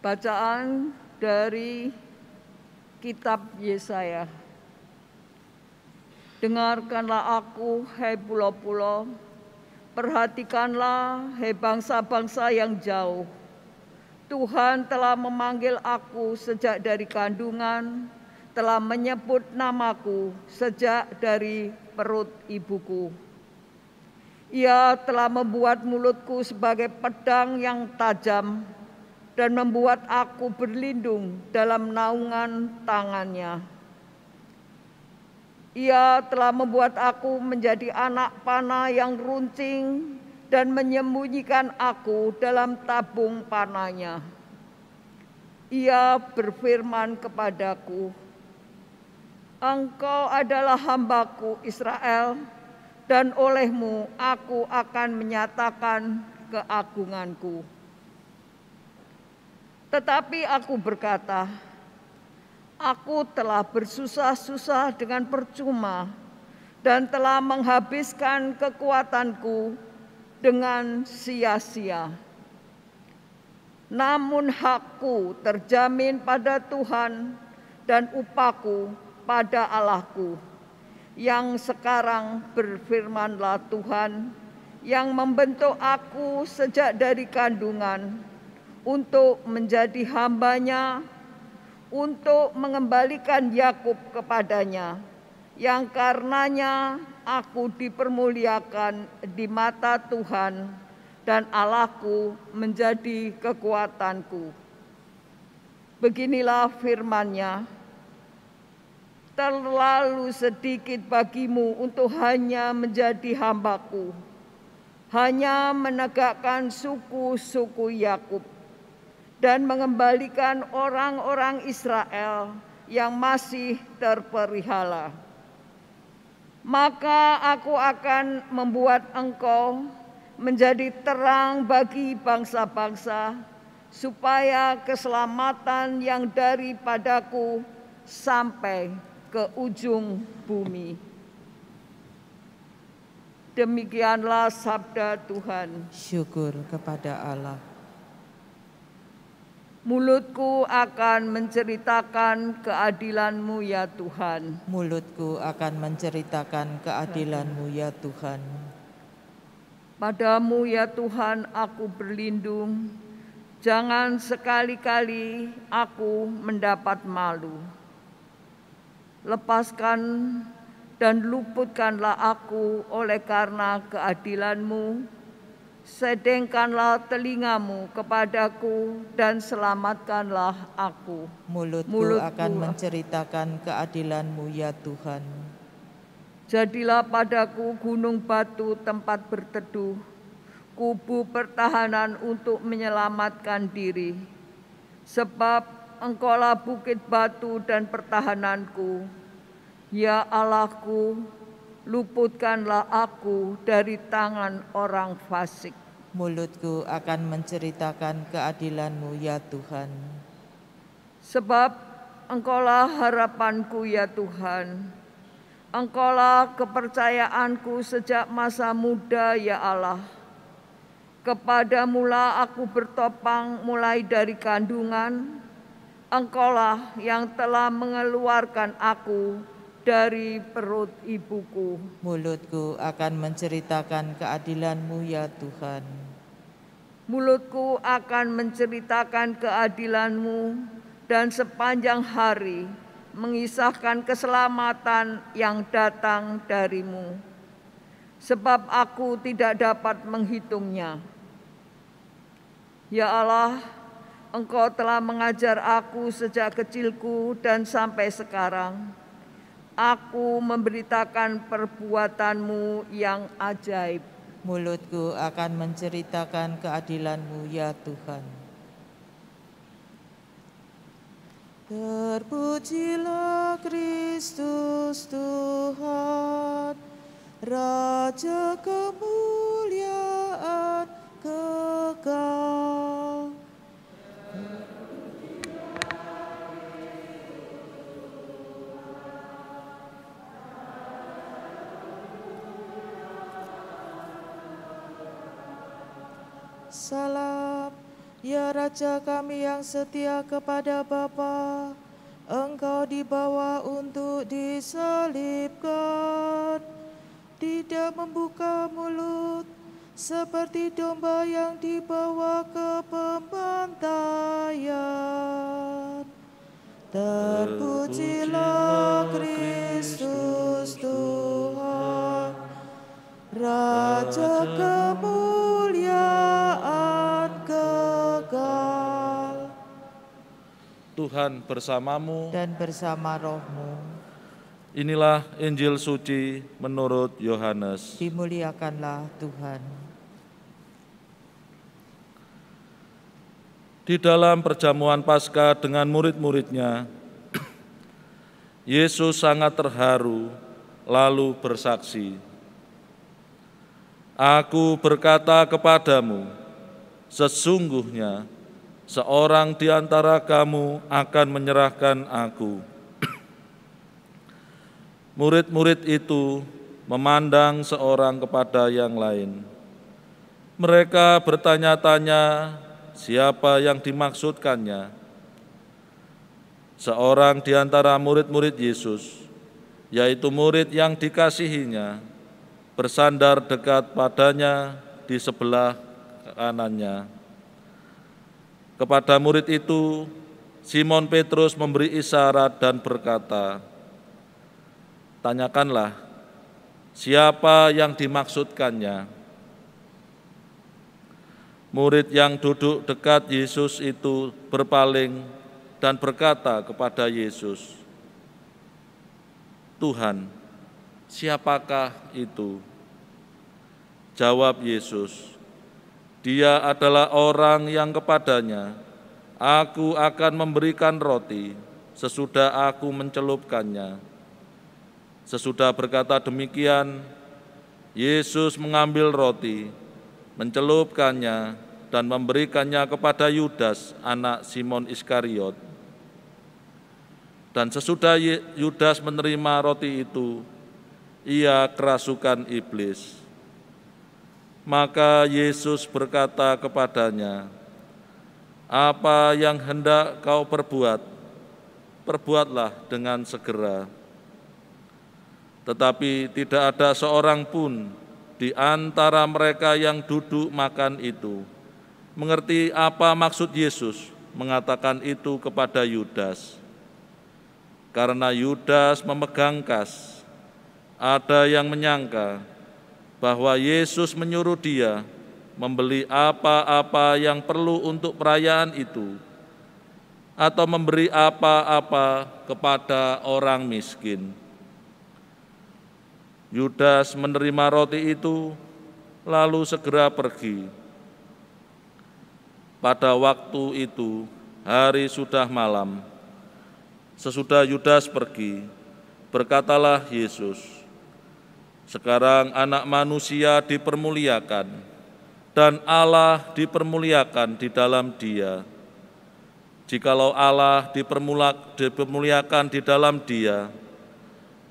Bacaan dari Kitab Yesaya. Dengarkanlah aku, hai pulau-pulau, perhatikanlah, hai bangsa-bangsa yang jauh. Tuhan telah memanggil aku sejak dari kandungan, telah menyebut namaku sejak dari perut ibuku. Ia telah membuat mulutku sebagai pedang yang tajam dan membuat aku berlindung dalam naungan tangannya. Ia telah membuat aku menjadi anak panah yang runcing dan menyembunyikan aku dalam tabung panahnya. Ia berfirman kepadaku, "Engkau adalah hambaku Israel, dan olehmu aku akan menyatakan keagunganku." Tetapi aku berkata, aku telah bersusah-susah dengan percuma dan telah menghabiskan kekuatanku dengan sia-sia. Namun hakku terjamin pada Tuhan dan upahku pada Allahku. Yang sekarang berfirmanlah Tuhan, yang membentuk aku sejak dari kandungan, untuk menjadi hambanya, untuk mengembalikan Yakub kepadanya, yang karenanya aku dipermuliakan di mata Tuhan, dan Allahku menjadi kekuatanku. Beginilah firman-Nya, terlalu sedikit bagimu untuk hanya menjadi hambaku, hanya menegakkan suku-suku Yakub, dan mengembalikan orang-orang Israel yang masih terpelihara. Maka aku akan membuat engkau menjadi terang bagi bangsa-bangsa, supaya keselamatan yang daripadaku sampai ke ujung bumi. Demikianlah sabda Tuhan. Syukur kepada Allah. Mulutku akan menceritakan keadilan-Mu ya Tuhan. Mulutku akan menceritakan keadilan-Mu ya Tuhan. Padamu ya Tuhan aku berlindung, jangan sekali-kali aku mendapat malu. Lepaskan dan luputkanlah aku oleh karena keadilan-Mu. Sedengkanlah telingamu kepadaku dan selamatkanlah aku. Mulutku akan menceritakan keadilan-Mu ya Tuhan. Jadilah padaku gunung batu tempat berteduh, kubu pertahanan untuk menyelamatkan diri. Sebab Engkaulah bukit batu dan pertahananku. Ya Allahku, luputkanlah aku dari tangan orang fasik. Mulutku akan menceritakan keadilan-Mu ya Tuhan. Sebab Engkaulah harapanku ya Tuhan. Engkaulah kepercayaanku sejak masa muda ya Allah. Kepadamulah aku bertopang mulai dari kandungan. Engkaulah yang telah mengeluarkan aku dari perut ibuku. Mulutku akan menceritakan keadilan-Mu ya Tuhan. Mulutku akan menceritakan keadilan-Mu dan sepanjang hari mengisahkan keselamatan yang datang dari-Mu. Sebab aku tidak dapat menghitungnya. Ya Allah, Engkau telah mengajar aku sejak kecilku dan sampai sekarang. Aku memberitakan perbuatan-Mu yang ajaib. Mulutku akan menceritakan keadilan-Mu ya Tuhan. Terpujilah Kristus Tuhan, Raja kemuliaan kekal. Salam Ya Raja kami yang setia kepada Bapa, Engkau dibawa untuk disalibkan, tidak membuka mulut, seperti domba yang dibawa ke pembantaian. Terpujilah Kristus Tuhan, Raja kemuliaan kekal. Tuhan bersamamu Dan bersama rohmu. Inilah Injil suci menurut Yohanes. Dimuliakanlah Tuhan. Di dalam perjamuan Paskah dengan murid-muridnya, Yesus sangat terharu lalu bersaksi, "Aku berkata kepadamu, sesungguhnya seorang di antara kamu akan menyerahkan aku." Murid-murid itu memandang seorang kepada yang lain. Mereka bertanya-tanya siapa yang dimaksudkannya. Seorang di antara murid-murid Yesus, yaitu murid yang dikasihinya, bersandar dekat padanya di sebelah kanannya. Kepada murid itu, Simon Petrus memberi isyarat dan berkata, "Tanyakanlah, siapa yang dimaksudkannya?" Murid yang duduk dekat Yesus itu berpaling dan berkata kepada Yesus, "Tuhan, siapakah itu?" Jawab Yesus, "Dia adalah orang yang kepadanya Aku akan memberikan roti sesudah aku mencelupkannya." Sesudah berkata demikian, Yesus mengambil roti, mencelupkannya, dan memberikannya kepada Yudas, anak Simon Iskariot. Dan sesudah Yudas menerima roti itu, ia kerasukan iblis. Maka Yesus berkata kepadanya, "Apa yang hendak kau perbuat, perbuatlah dengan segera." Tetapi tidak ada seorang pun di antara mereka yang duduk makan itu mengerti apa maksud Yesus mengatakan itu kepada Yudas. Karena Yudas memegang kas, ada yang menyangka bahwa Yesus menyuruh dia membeli apa-apa yang perlu untuk perayaan itu, atau memberi apa-apa kepada orang miskin. Yudas menerima roti itu, lalu segera pergi. Pada waktu itu, hari sudah malam. Sesudah Yudas pergi, berkatalah Yesus, "Sekarang Anak Manusia dipermuliakan, dan Allah dipermuliakan di dalam Dia. Jikalau Allah dipermuliakan di dalam Dia,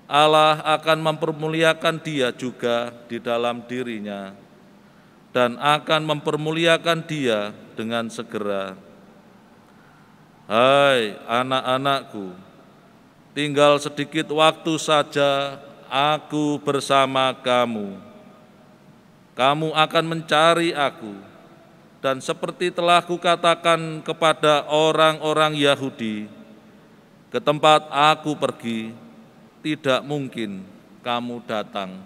Allah akan mempermuliakan Dia juga di dalam dirinya, dan akan mempermuliakan Dia dengan segera. Hai anak-anakku, tinggal sedikit waktu saja aku bersama kamu. Kamu akan mencari aku, dan seperti telah kukatakan kepada orang-orang Yahudi, ke tempat aku pergi, tidak mungkin kamu datang.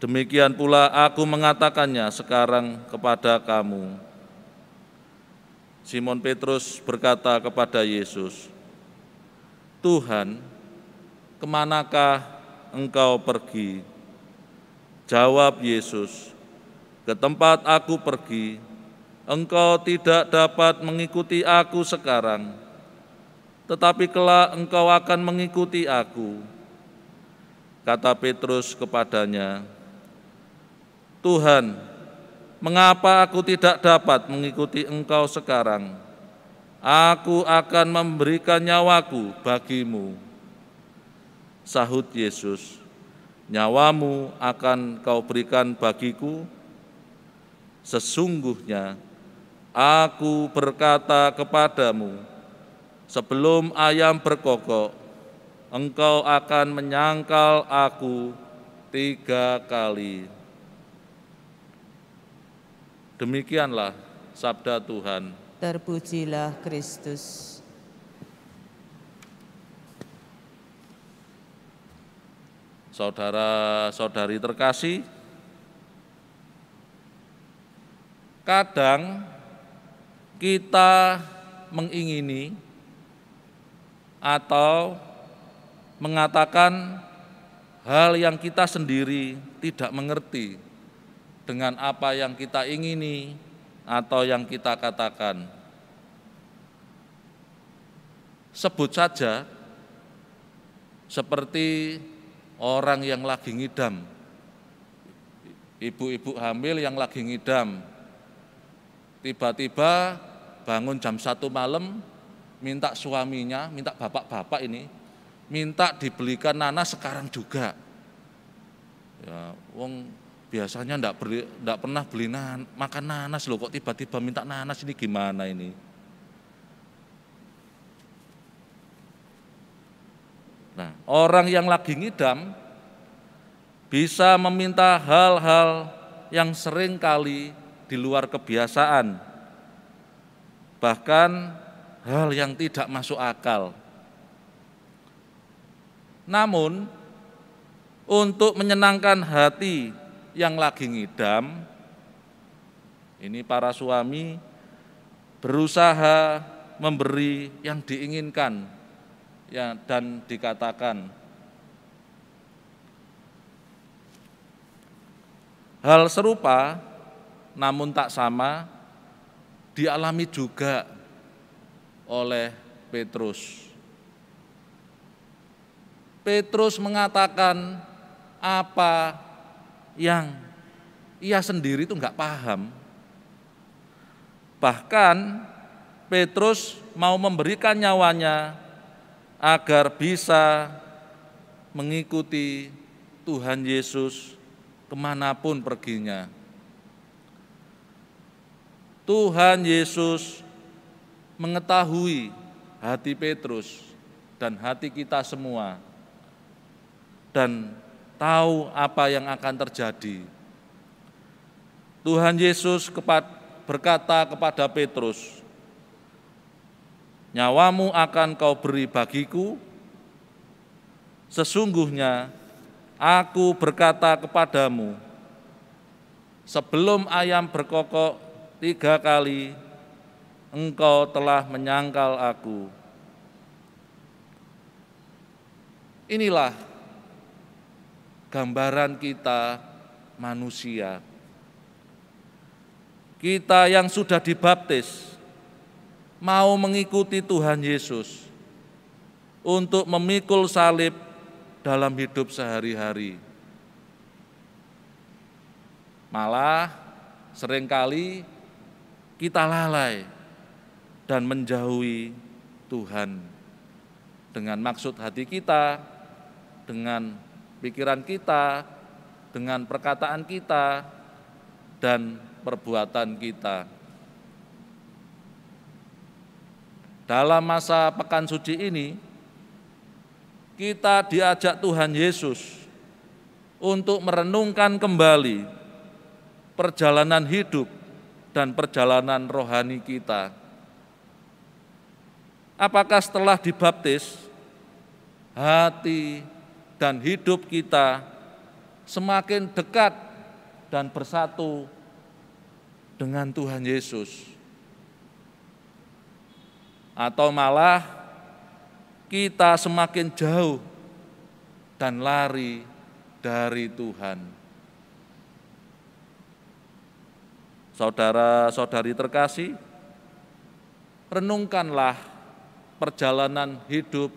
Demikian pula aku mengatakannya sekarang kepada kamu." Simon Petrus berkata kepada Yesus, "Tuhan, kemanakah Engkau pergi?" Jawab Yesus, "Ke tempat aku pergi, engkau tidak dapat mengikuti aku sekarang, tetapi kelak engkau akan mengikuti aku." Kata Petrus kepadanya, "Tuhan, mengapa aku tidak dapat mengikuti engkau sekarang? Aku akan memberikan nyawaku bagimu." Sahut Yesus, "Nyawamu akan kau berikan bagiku?" Sesungguhnya aku berkata kepadamu, sebelum ayam berkokok, engkau akan menyangkal aku 3 kali. Demikianlah sabda Tuhan. Terpujilah Kristus. Saudara-saudari terkasih, kadang kita mengingini atau mengatakan hal yang kita sendiri tidak mengerti dengan apa yang kita ingini atau yang kita katakan. Sebut saja seperti orang yang lagi ngidam, ibu-ibu hamil yang lagi ngidam, tiba-tiba bangun jam 1 malam, minta suaminya, minta bapak-bapak ini, minta dibelikan nanas sekarang juga. Ya, wong biasanya enggak pernah beli makan nanas loh, kok tiba-tiba minta nanas, ini gimana ini? Nah, orang yang lagi ngidam bisa meminta hal-hal yang sering kali di luar kebiasaan, bahkan hal yang tidak masuk akal. Namun, untuk menyenangkan hati yang lagi ngidam, ini para suami berusaha memberi yang diinginkan ya, dan dikatakan. Hal serupa namun tak sama dialami juga oleh Petrus. Petrus mengatakan apa yang ia sendiri itu enggak paham. Bahkan Petrus mau memberikan nyawanya agar bisa mengikuti Tuhan Yesus kemanapun perginya. Tuhan Yesus mengetahui hati Petrus dan hati kita semua, dan tahu apa yang akan terjadi. Tuhan Yesus berkata kepada Petrus, nyawamu akan kau beri bagiku. Sesungguhnya aku berkata kepadamu, sebelum ayam berkokok 3 kali, engkau telah menyangkal aku. Inilah gambaran kita manusia. Kita yang sudah dibaptis mau mengikuti Tuhan Yesus untuk memikul salib dalam hidup sehari-hari. Malah seringkali kita lalai dan menjauhi Tuhan dengan maksud hati kita, dengan pikiran kita, dengan perkataan kita, dan perbuatan kita. Dalam masa Pekan Suci ini, kita diajak Tuhan Yesus untuk merenungkan kembali perjalanan hidup dan perjalanan rohani kita. Apakah setelah dibaptis, hati dan hidup kita semakin dekat dan bersatu dengan Tuhan Yesus? Atau malah kita semakin jauh dan lari dari Tuhan? Saudara-saudari terkasih, renungkanlah perjalanan hidup,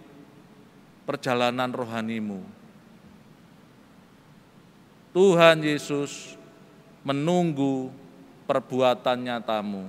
perjalanan rohanimu. Tuhan Yesus menunggu perbuatan nyatamu.